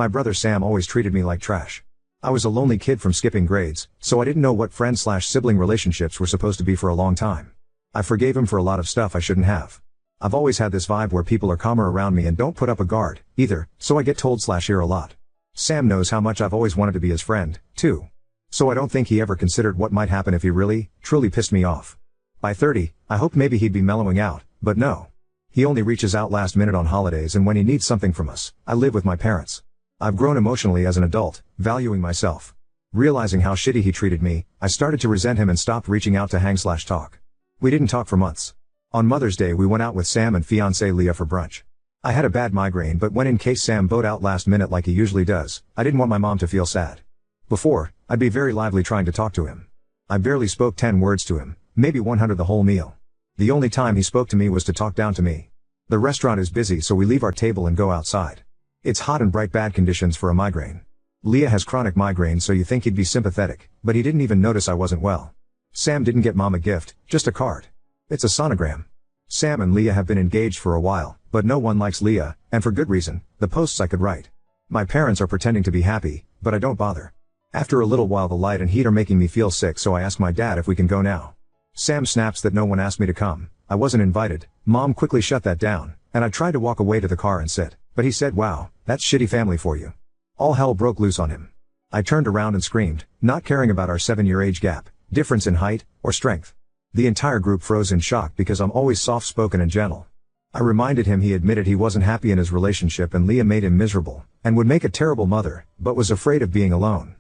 My brother Sam always treated me like trash. I was a lonely kid from skipping grades, so I didn't know what friend/sibling relationships were supposed to be for a long time. I forgave him for a lot of stuff I shouldn't have. I've always had this vibe where people are calmer around me and don't put up a guard, either, so I get told/hear a lot. Sam knows how much I've always wanted to be his friend, too. So I don't think he ever considered what might happen if he really, truly pissed me off. By 30, I hoped maybe he'd be mellowing out, but no. He only reaches out last minute on holidays and when he needs something from us. I live with my parents. I've grown emotionally as an adult, valuing myself. Realizing how shitty he treated me, I started to resent him and stopped reaching out to hang/talk. We didn't talk for months. On Mother's Day we went out with Sam and fiancée Leah for brunch. I had a bad migraine but went in case Sam bowed out last minute like he usually does. I didn't want my mom to feel sad. Before, I'd be very lively trying to talk to him. I barely spoke 10 words to him, maybe 100 the whole meal. The only time he spoke to me was to talk down to me. The restaurant is busy so we leave our table and go outside. It's hot and bright, bad conditions for a migraine. Leah has chronic migraine so you think he'd be sympathetic, but he didn't even notice I wasn't well. Sam didn't get mom a gift, just a card. It's a sonogram. Sam and Leah have been engaged for a while, but no one likes Leah, and for good reason, the posts I could write. My parents are pretending to be happy, but I don't bother. After a little while the light and heat are making me feel sick so I ask my dad if we can go now. Sam snaps that no one asked me to come, I wasn't invited. Mom quickly shut that down, and I tried to walk away to the car and sit, but he said, "Wow, that's shitty family for you." All hell broke loose on him. I turned around and screamed, not caring about our 7-year age gap, difference in height, or strength. The entire group froze in shock because I'm always soft-spoken and gentle. I reminded him he admitted he wasn't happy in his relationship and Leah made him miserable, and would make a terrible mother, but was afraid of being alone.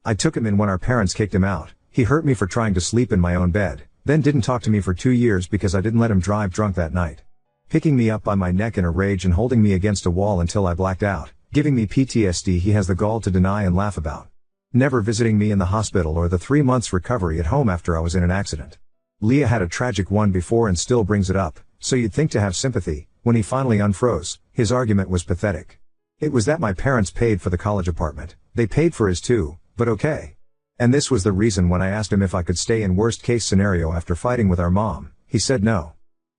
I took him in when our parents kicked him out. He hurt me for trying to sleep in my own bed, then didn't talk to me for 2 years because I didn't let him drive drunk that night. Picking me up by my neck in a rage and holding me against a wall until I blacked out, giving me PTSD he has the gall to deny and laugh about. Never visiting me in the hospital or the 3 months recovery at home after I was in an accident. Leah had a tragic one before and still brings it up, so you'd think to have sympathy. When he finally unfroze, his argument was pathetic. It was that my parents paid for the college apartment. They paid for his too, but okay. And this was the reason when I asked him if I could stay in worst case scenario after fighting with our mom, he said no.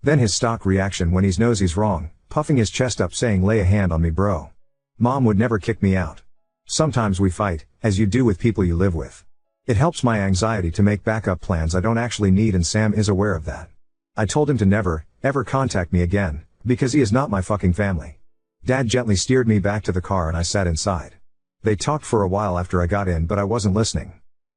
Then his stock reaction when he knows he's wrong, puffing his chest up saying lay a hand on me bro. Mom would never kick me out. Sometimes we fight, as you do with people you live with. It helps my anxiety to make backup plans I don't actually need and Sam is aware of that. I told him to never, ever contact me again, because he is not my fucking family. Dad gently steered me back to the car and I sat inside. They talked for a while after I got in but I wasn't listening.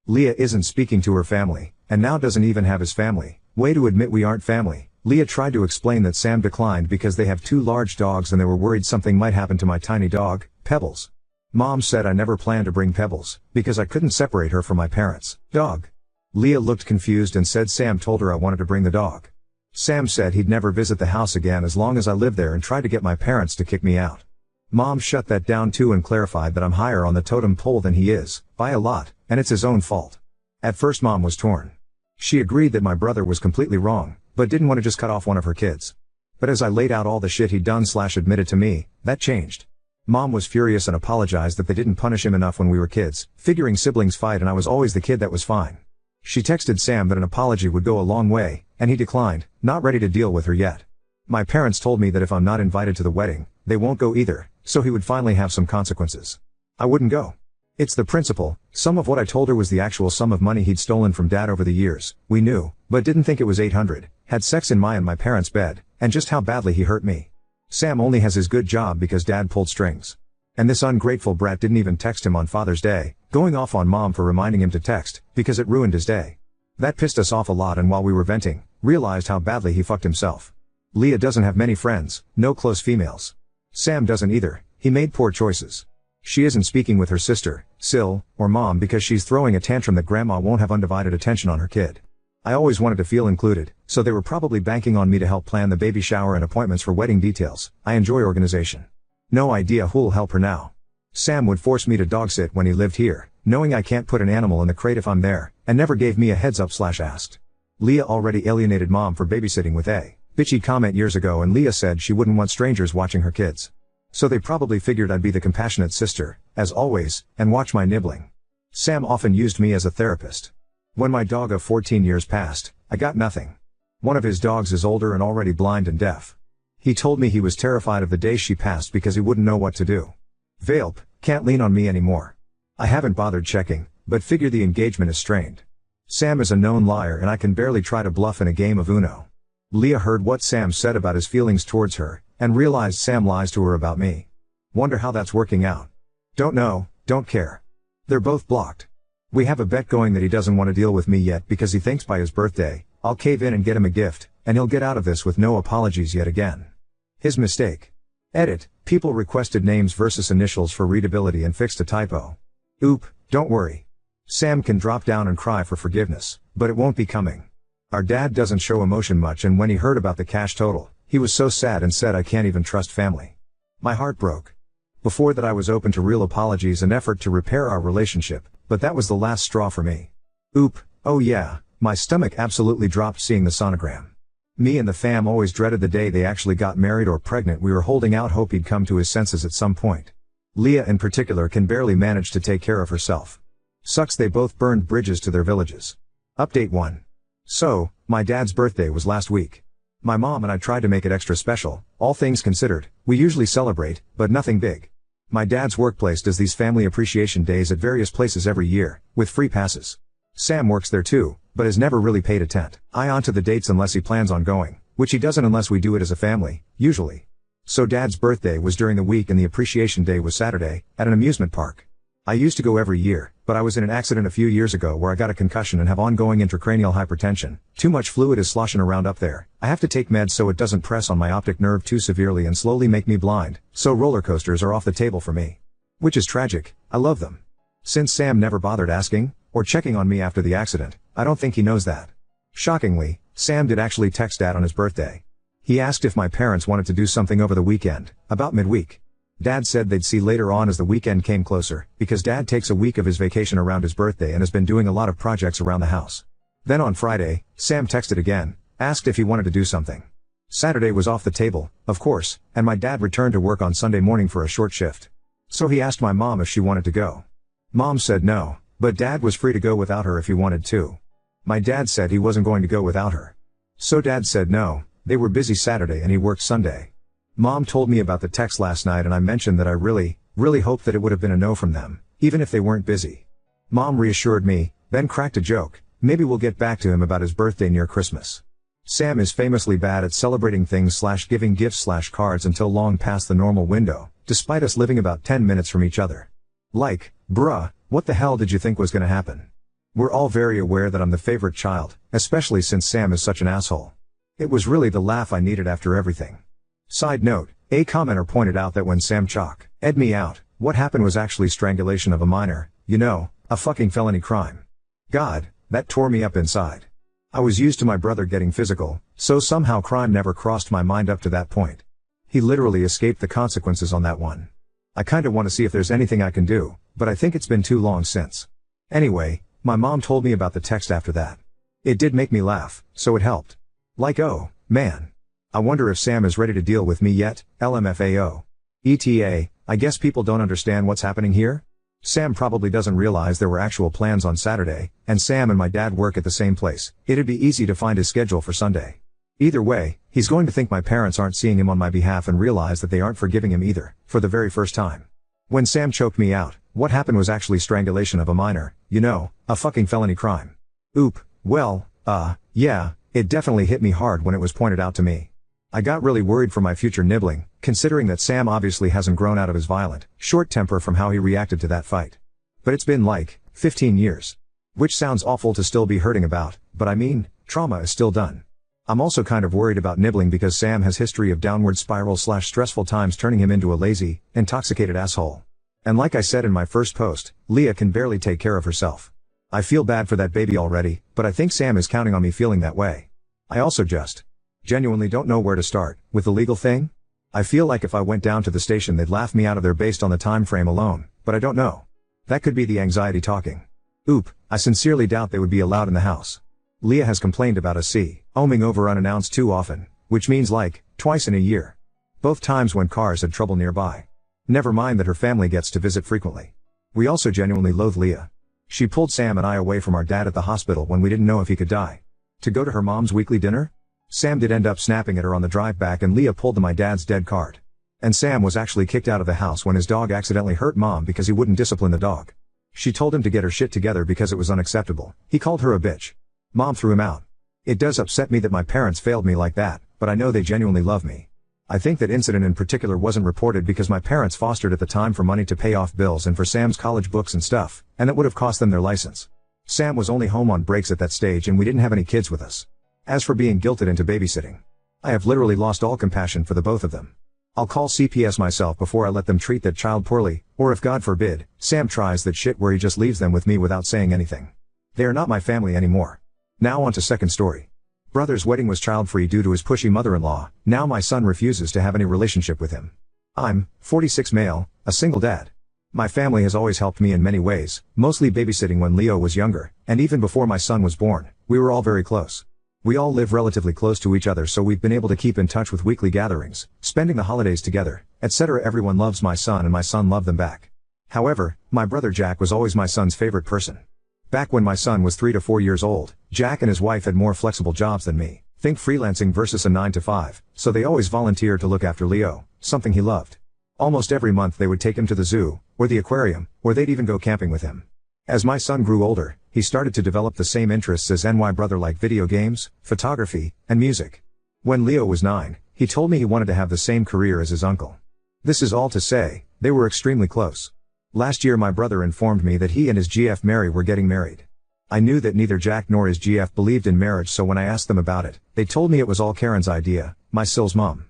Leah isn't speaking to her family, and now doesn't even have his family. Way to admit we aren't family. Leah tried to explain that Sam declined because they have 2 large dogs and they were worried something might happen to my tiny dog, Pebbles. Mom said I never planned to bring Pebbles, because I couldn't separate her from my parents' dog. Leah looked confused and said Sam told her I wanted to bring the dog. Sam said he'd never visit the house again as long as I lived there and tried to get my parents to kick me out. Mom shut that down too and clarified that I'm higher on the totem pole than he is, by a lot, and it's his own fault. At first Mom was torn. She agreed that my brother was completely wrong, but didn't want to just cut off one of her kids. But as I laid out all the shit he'd done/admitted to me, that changed. Mom was furious and apologized that they didn't punish him enough when we were kids, figuring siblings fight and I was always the kid that was fine. She texted Sam that an apology would go a long way, and he declined, not ready to deal with her yet. My parents told me that if I'm not invited to the wedding, they won't go either, so he would finally have some consequences. I wouldn't go. It's the principle. Some of what I told her was the actual sum of money he'd stolen from Dad over the years. We knew, but didn't think it was 800, had sex in my and my parents' bed, and just how badly he hurt me. Sam only has his good job because Dad pulled strings. And this ungrateful brat didn't even text him on Father's Day, going off on Mom for reminding him to text, because it ruined his day. That pissed us off a lot and while we were venting, realized how badly he fucked himself. Leah doesn't have many friends, no close females. Sam doesn't either, he made poor choices. She isn't speaking with her sister, Sil, or Mom because she's throwing a tantrum that Grandma won't have undivided attention on her kid. I always wanted to feel included, so they were probably banking on me to help plan the baby shower and appointments for wedding details. I enjoy organization. No idea who'll help her now. Sam would force me to dog sit when he lived here, knowing I can't put an animal in the crate if I'm there, and never gave me a heads up/asked. Leah already alienated Mom for babysitting with a bitchy comment years ago and Leah said she wouldn't want strangers watching her kids. So they probably figured I'd be the compassionate sister, as always, and watch my nibbling. Sam often used me as a therapist. When my dog of 14 years passed, I got nothing. One of his dogs is older and already blind and deaf. He told me he was terrified of the day she passed because he wouldn't know what to do. Valp, Can't lean on me anymore. I haven't bothered checking, but figure the engagement is strained. Sam is a known liar and I can barely try to bluff in a game of Uno. Leah heard what Sam said about his feelings towards her, and realized Sam lies to her about me. Wonder how that's working out. Don't know, don't care. They're both blocked. We have a bet going that he doesn't want to deal with me yet because he thinks by his birthday, I'll cave in and get him a gift, and he'll get out of this with no apologies yet again. His mistake. Edit, people requested names versus initials for readability and fixed a typo. Oop, don't worry. Sam can drop down and cry for forgiveness, but it won't be coming. Our dad doesn't show emotion much, and when he heard about the cash total, he was so sad and said I can't even trust family. My heart broke. Before that I was open to real apologies and effort to repair our relationship, but that was the last straw for me. Oop, oh yeah, my stomach absolutely dropped seeing the sonogram. Me and the fam always dreaded the day they actually got married or pregnant. We were holding out hope he'd come to his senses at some point. Leah in particular can barely manage to take care of herself. Sucks they both burned bridges to their villages. Update 1. So, my dad's birthday was last week. My mom and I tried to make it extra special, all things considered. We usually celebrate, but nothing big. My dad's workplace does these family appreciation days at various places every year, with free passes. Sam works there too, but has never really paid eye on to the dates unless he plans on going, which he doesn't unless we do it as a family, usually. So dad's birthday was during the week and the appreciation day was Saturday, at an amusement park. I used to go every year, but I was in an accident a few years ago where I got a concussion and have ongoing intracranial hypertension. Too much fluid is sloshing around up there. I have to take meds so it doesn't press on my optic nerve too severely and slowly make me blind, so roller coasters are off the table for me. Which is tragic, I love them. Since Sam never bothered asking, or checking on me after the accident, I don't think he knows that. Shockingly, Sam did actually text Dad on his birthday. He asked if my parents wanted to do something over the weekend, about midweek. Dad said they'd see later on as the weekend came closer, because Dad takes a week of his vacation around his birthday and has been doing a lot of projects around the house. Then on Friday, Sam texted again, asked if he wanted to do something. Saturday was off the table, of course, and my dad returned to work on Sunday morning for a short shift. So he asked my mom if she wanted to go. Mom said no, but Dad was free to go without her if he wanted to. My dad said he wasn't going to go without her. So Dad said no, they were busy Saturday and he worked Sunday. Mom told me about the text last night and I mentioned that I really hoped that it would have been a no from them, even if they weren't busy. Mom reassured me, then cracked a joke, maybe we'll get back to him about his birthday near Christmas. Sam is famously bad at celebrating things / giving gifts / cards until long past the normal window, despite us living about 10 minutes from each other. Like, bruh, what the hell did you think was gonna happen? We're all very aware that I'm the favorite child, especially since Sam is such an asshole. It was really the laugh I needed after everything. Side note, a commenter pointed out that when Sam ed me out, what happened was actually strangulation of a minor, you know, a fucking felony crime. God, that tore me up inside. I was used to my brother getting physical, so somehow crime never crossed my mind up to that point. He literally escaped the consequences on that one. I kinda wanna see if there's anything I can do, but I think it's been too long since. Anyway, my mom told me about the text after that. It did make me laugh, so it helped. Like, oh, man. I wonder if Sam is ready to deal with me yet, LMFAO. ETA, I guess people don't understand what's happening here? Sam probably doesn't realize there were actual plans on Saturday, and Sam and my dad work at the same place. It'd be easy to find his schedule for Sunday. Either way, he's going to think my parents aren't seeing him on my behalf and realize that they aren't forgiving him either, for the very first time. When Sam choked me out, what happened was actually strangulation of a minor, you know, a fucking felony crime. Oop, well, yeah, it definitely hit me hard when it was pointed out to me. I got really worried for my future nibbling, considering that Sam obviously hasn't grown out of his violent, short temper from how he reacted to that fight. But it's been like, 15 years. Which sounds awful to still be hurting about, but I mean, trauma is still done. I'm also kind of worried about nibbling because Sam has history of downward spiral / stressful times turning him into a lazy, intoxicated asshole. And like I said in my first post, Leah can barely take care of herself. I feel bad for that baby already, but I think Sam is counting on me feeling that way. I also genuinely don't know where to start with the legal thing. I feel like if I went down to the station they'd laugh me out of there based on the time frame alone, but I don't know. That could be the anxiety talking. Oop, I sincerely doubt they would be allowed in the house. Leah has complained about us oming over unannounced too often, which means like, twice in a year. Both times when cars had trouble nearby. Never mind that her family gets to visit frequently. We also genuinely loathe Leah. She pulled Sam and I away from our dad at the hospital when we didn't know if he could die. To go to her mom's weekly dinner? Sam did end up snapping at her on the drive back and Leah pulled my dad's dead card. And Sam was actually kicked out of the house when his dog accidentally hurt Mom because he wouldn't discipline the dog. She told him to get her shit together because it was unacceptable. He called her a bitch. Mom threw him out. It does upset me that my parents failed me like that, but I know they genuinely love me. I think that incident in particular wasn't reported because my parents fostered at the time for money to pay off bills and for Sam's college books and stuff, and that would have cost them their license. Sam was only home on breaks at that stage and we didn't have any kids with us. As for being guilted into babysitting, I have literally lost all compassion for the both of them. I'll call CPS myself before I let them treat that child poorly, or if God forbid, Sam tries that shit where he just leaves them with me without saying anything. They are not my family anymore. Now on to second story. Brother's wedding was child-free due to his pushy mother-in-law. Now my son refuses to have any relationship with him. I'm 46 male, a single dad. My family has always helped me in many ways, mostly babysitting when Leo was younger, and even before my son was born, we were all very close. We all live relatively close to each other, so we've been able to keep in touch with weekly gatherings, spending the holidays together, etc. Everyone loves my son and my son loved them back. However, my brother Jack was always my son's favorite person. Back when my son was 3 to 4 years old, Jack and his wife had more flexible jobs than me. Think freelancing versus a 9 to 5, so they always volunteered to look after Leo, something he loved. Almost every month they would take him to the zoo, or the aquarium, or they'd even go camping with him. As my son grew older, he started to develop the same interests as my brother, like video games, photography, and music. When Leo was 9, he told me he wanted to have the same career as his uncle. This is all to say, they were extremely close. Last year my brother informed me that he and his GF Mary were getting married. I knew that neither Jack nor his GF believed in marriage, so when I asked them about it, they told me it was all Karen's idea, my Sil's mom.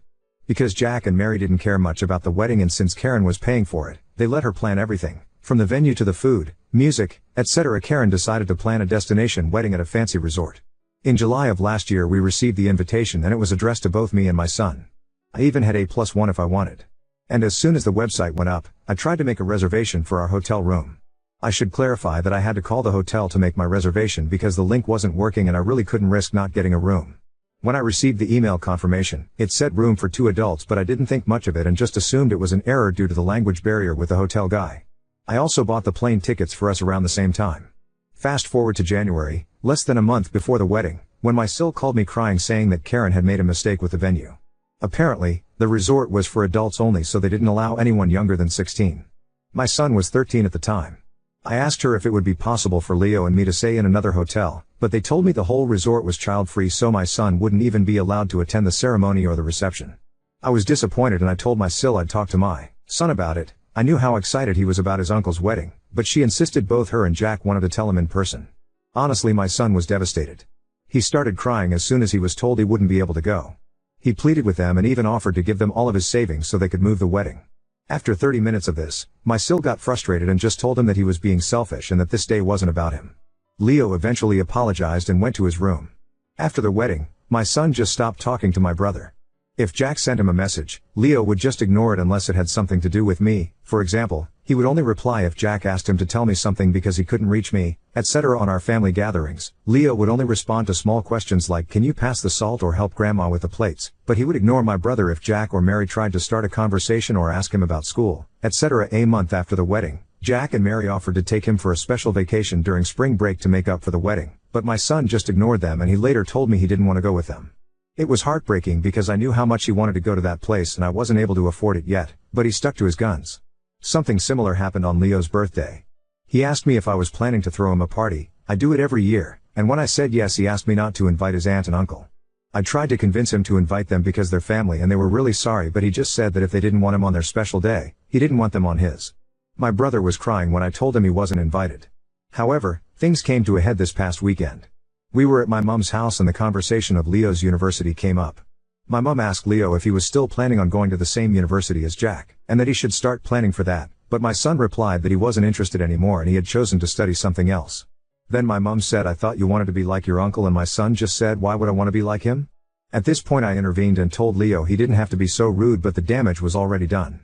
Because Jack and Mary didn't care much about the wedding, and since Karen was paying for it, they let her plan everything, from the venue to the food, music, etc. Karen decided to plan a destination wedding at a fancy resort. In July of last year we received the invitation and it was addressed to both me and my son. I even had A+1 if I wanted. And as soon as the website went up, I tried to make a reservation for our hotel room. I should clarify that I had to call the hotel to make my reservation because the link wasn't working and I really couldn't risk not getting a room. When I received the email confirmation, it said room for 2 adults, but I didn't think much of it and just assumed it was an error due to the language barrier with the hotel guy. I also bought the plane tickets for us around the same time. Fast forward to January, less than a month before the wedding, when my Sil called me crying saying that Karen had made a mistake with the venue. Apparently, the resort was for adults only, so they didn't allow anyone younger than 16. My son was 13 at the time. I asked her if it would be possible for Leo and me to stay in another hotel, but they told me the whole resort was child-free, so my son wouldn't even be allowed to attend the ceremony or the reception. I was disappointed and I told my Sil I'd talk to my son about it. I knew how excited he was about his uncle's wedding, but she insisted both her and Jack wanted to tell him in person. Honestly, my son was devastated. He started crying as soon as he was told he wouldn't be able to go. He pleaded with them and even offered to give them all of his savings so they could move the wedding. After 30 minutes of this, my Sil got frustrated and just told him that he was being selfish and that this day wasn't about him. Leo eventually apologized and went to his room. After the wedding, my son just stopped talking to my brother. If Jack sent him a message, Leo would just ignore it unless it had something to do with me. For example, he would only reply if Jack asked him to tell me something because he couldn't reach me, etc. On our family gatherings, Leo would only respond to small questions like, "Can you pass the salt or help grandma with the plates?" But he would ignore my brother if Jack or Mary tried to start a conversation or ask him about school, etc. A month after the wedding, Jack and Mary offered to take him for a special vacation during spring break to make up for the wedding, but my son just ignored them and he later told me he didn't want to go with them. It was heartbreaking because I knew how much he wanted to go to that place and I wasn't able to afford it yet, but he stuck to his guns. Something similar happened on Leo's birthday. He asked me if I was planning to throw him a party. I do it every year, and when I said yes, he asked me not to invite his aunt and uncle. I tried to convince him to invite them because they're family and they were really sorry, but he just said that if they didn't want him on their special day, he didn't want them on his. My brother was crying when I told him he wasn't invited. However, things came to a head this past weekend. We were at my mom's house and the conversation of Leo's university came up. My mom asked Leo if he was still planning on going to the same university as Jack, and that he should start planning for that, but my son replied that he wasn't interested anymore and he had chosen to study something else. Then my mom said, "I thought you wanted to be like your uncle," and my son just said, "Why would I want to be like him?" At this point I intervened and told Leo he didn't have to be so rude, but the damage was already done.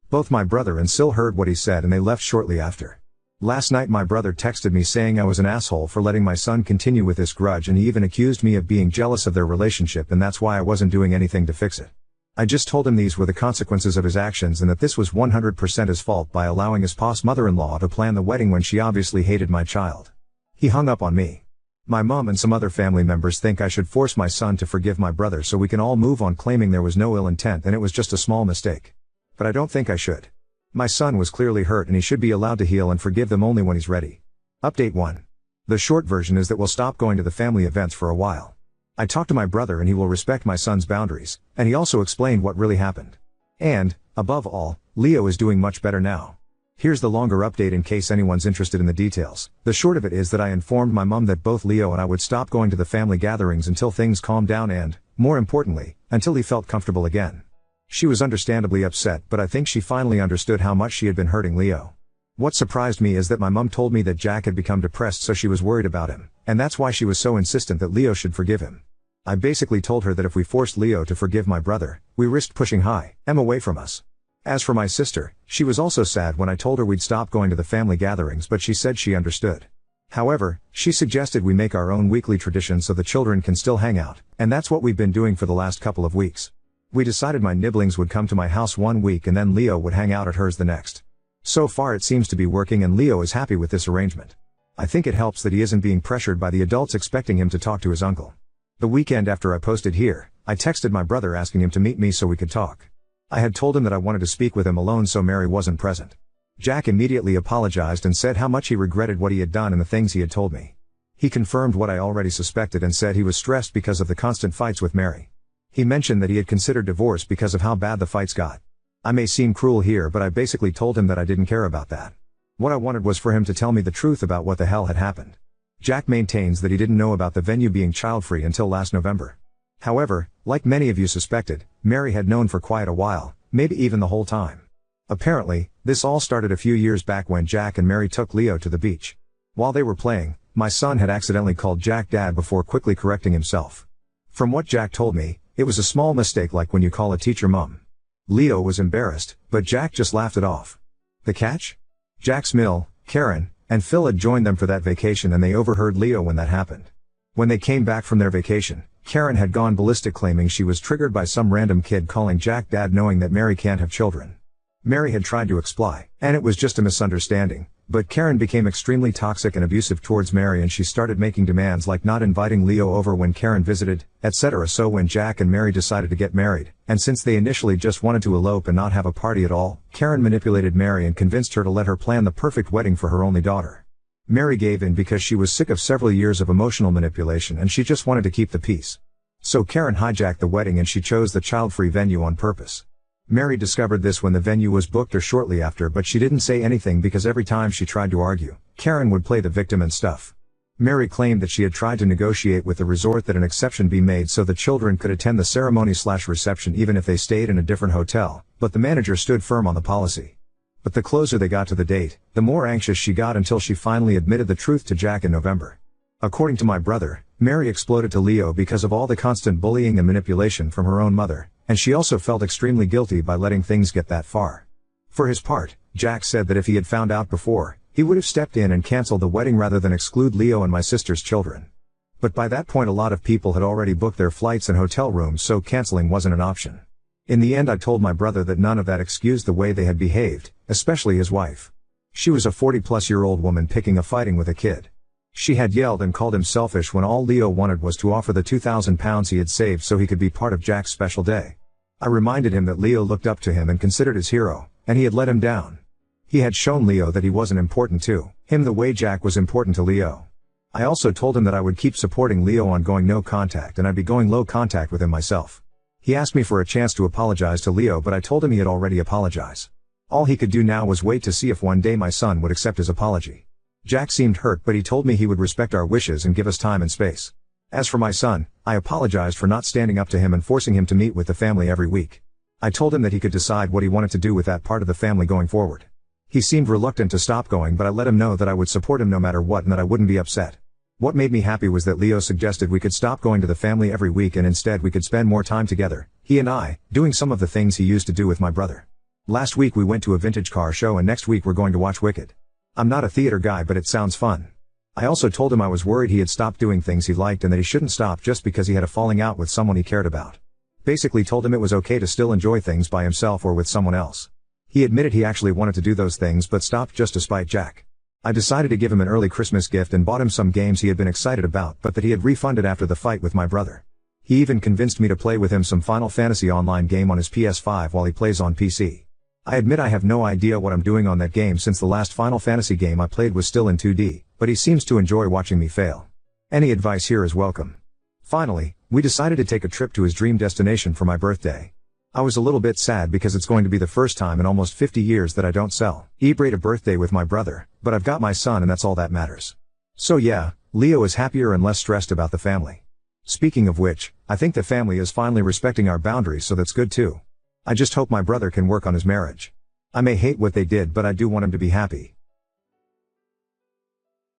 Both my brother and Sil heard what he said and they left shortly after. Last night my brother texted me saying I was an asshole for letting my son continue with this grudge, and he even accused me of being jealous of their relationship and that's why I wasn't doing anything to fix it. I just told him these were the consequences of his actions and that this was 100% his fault by allowing his past mother-in-law to plan the wedding when she obviously hated my child. He hung up on me. My mom and some other family members think I should force my son to forgive my brother so we can all move on, claiming there was no ill intent and it was just a small mistake. But I don't think I should. My son was clearly hurt and he should be allowed to heal and forgive them only when he's ready. Update 1. The short version is that we'll stop going to the family events for a while. I talked to my brother and he will respect my son's boundaries, and he also explained what really happened. And, above all, Leo is doing much better now. Here's the longer update in case anyone's interested in the details. The short of it is that I informed my mom that both Leo and I would stop going to the family gatherings until things calmed down and, more importantly, until he felt comfortable again. She was understandably upset, but I think she finally understood how much she had been hurting Leo. What surprised me is that my mom told me that Jack had become depressed, so she was worried about him, and that's why she was so insistent that Leo should forgive him. I basically told her that if we forced Leo to forgive my brother, we risked pushing him away from us. As for my sister, she was also sad when I told her we'd stop going to the family gatherings, but she said she understood. However, she suggested we make our own weekly tradition so the children can still hang out, and that's what we've been doing for the last couple of weeks. We decided my nibblings would come to my house one week and then Leo would hang out at hers the next. So far it seems to be working and Leo is happy with this arrangement. I think it helps that he isn't being pressured by the adults expecting him to talk to his uncle. The weekend after I posted here, I texted my brother asking him to meet me so we could talk. I had told him that I wanted to speak with him alone so Mary wasn't present. Jack immediately apologized and said how much he regretted what he had done and the things he had told me. He confirmed what I already suspected and said he was stressed because of the constant fights with Mary. He mentioned that he had considered divorce because of how bad the fights got. I may seem cruel here, but I basically told him that I didn't care about that. What I wanted was for him to tell me the truth about what the hell had happened. Jack maintains that he didn't know about the venue being child-free until last November. However, like many of you suspected, Mary had known for quite a while, maybe even the whole time. Apparently, this all started a few years back when Jack and Mary took Leo to the beach. While they were playing, my son had accidentally called Jack Dad before quickly correcting himself. From what Jack told me, it was a small mistake like when you call a teacher mom. Leo was embarrassed, but Jack just laughed it off. The catch? Jack's Mill, Karen, and Phil had joined them for that vacation and they overheard Leo when that happened. When they came back from their vacation, Karen had gone ballistic claiming she was triggered by some random kid calling Jack Dad knowing that Mary can't have children. Mary had tried to explain, and it was just a misunderstanding, but Karen became extremely toxic and abusive towards Mary and she started making demands like not inviting Leo over when Karen visited, etc. So when Jack and Mary decided to get married, and since they initially just wanted to elope and not have a party at all, Karen manipulated Mary and convinced her to let her plan the perfect wedding for her only daughter. Mary gave in because she was sick of several years of emotional manipulation and she just wanted to keep the peace. So Karen hijacked the wedding and she chose the child-free venue on purpose. Mary discovered this when the venue was booked or shortly after, but she didn't say anything because every time she tried to argue, Karen would play the victim and stuff. Mary claimed that she had tried to negotiate with the resort that an exception be made so the children could attend the ceremony/reception even if they stayed in a different hotel, but the manager stood firm on the policy. But the closer they got to the date, the more anxious she got until she finally admitted the truth to Jack in November. According to my brother, Mary exploded to Leo because of all the constant bullying and manipulation from her own mother, and she also felt extremely guilty by letting things get that far. For his part, Jack said that if he had found out before, he would have stepped in and canceled the wedding rather than exclude Leo and my sister's children. But by that point a lot of people had already booked their flights and hotel rooms, so canceling wasn't an option. In the end I told my brother that none of that excused the way they had behaved, especially his wife. She was a 40-plus-year-old woman picking a fighting with a kid. She had yelled and called him selfish when all Leo wanted was to offer the £2,000 he had saved so he could be part of Jack's special day. I reminded him that Leo looked up to him and considered his hero, and he had let him down. He had shown Leo that he wasn't important to him the way Jack was important to Leo. I also told him that I would keep supporting Leo on going no contact and I'd be going low contact with him myself. He asked me for a chance to apologize to Leo, but I told him he had already apologized. All he could do now was wait to see if one day my son would accept his apology. Jack seemed hurt, but he told me he would respect our wishes and give us time and space. As for my son, I apologized for not standing up to him and forcing him to meet with the family every week. I told him that he could decide what he wanted to do with that part of the family going forward. He seemed reluctant to stop going, but I let him know that I would support him no matter what and that I wouldn't be upset. What made me happy was that Leo suggested we could stop going to the family every week and instead we could spend more time together, he and I, doing some of the things he used to do with my brother. Last week we went to a vintage car show and next week we're going to watch Wicked. I'm not a theater guy, but it sounds fun. I also told him I was worried he had stopped doing things he liked and that he shouldn't stop just because he had a falling out with someone he cared about. Basically told him it was okay to still enjoy things by himself or with someone else. He admitted he actually wanted to do those things but stopped just to spite Jack. I decided to give him an early Christmas gift and bought him some games he had been excited about but that he had refunded after the fight with my brother. He even convinced me to play with him some Final Fantasy Online game on his PS5 while he plays on PC. I admit I have no idea what I'm doing on that game since the last Final Fantasy game I played was still in 2D, but he seems to enjoy watching me fail. Any advice here is welcome. Finally, we decided to take a trip to his dream destination for my birthday. I was a little bit sad because it's going to be the first time in almost 50 years that I don't celebrate a birthday with my brother, but I've got my son and that's all that matters. So yeah, Leo is happier and less stressed about the family. Speaking of which, I think the family is finally respecting our boundaries, so that's good too. I just hope my brother can work on his marriage. I may hate what they did, but I do want him to be happy.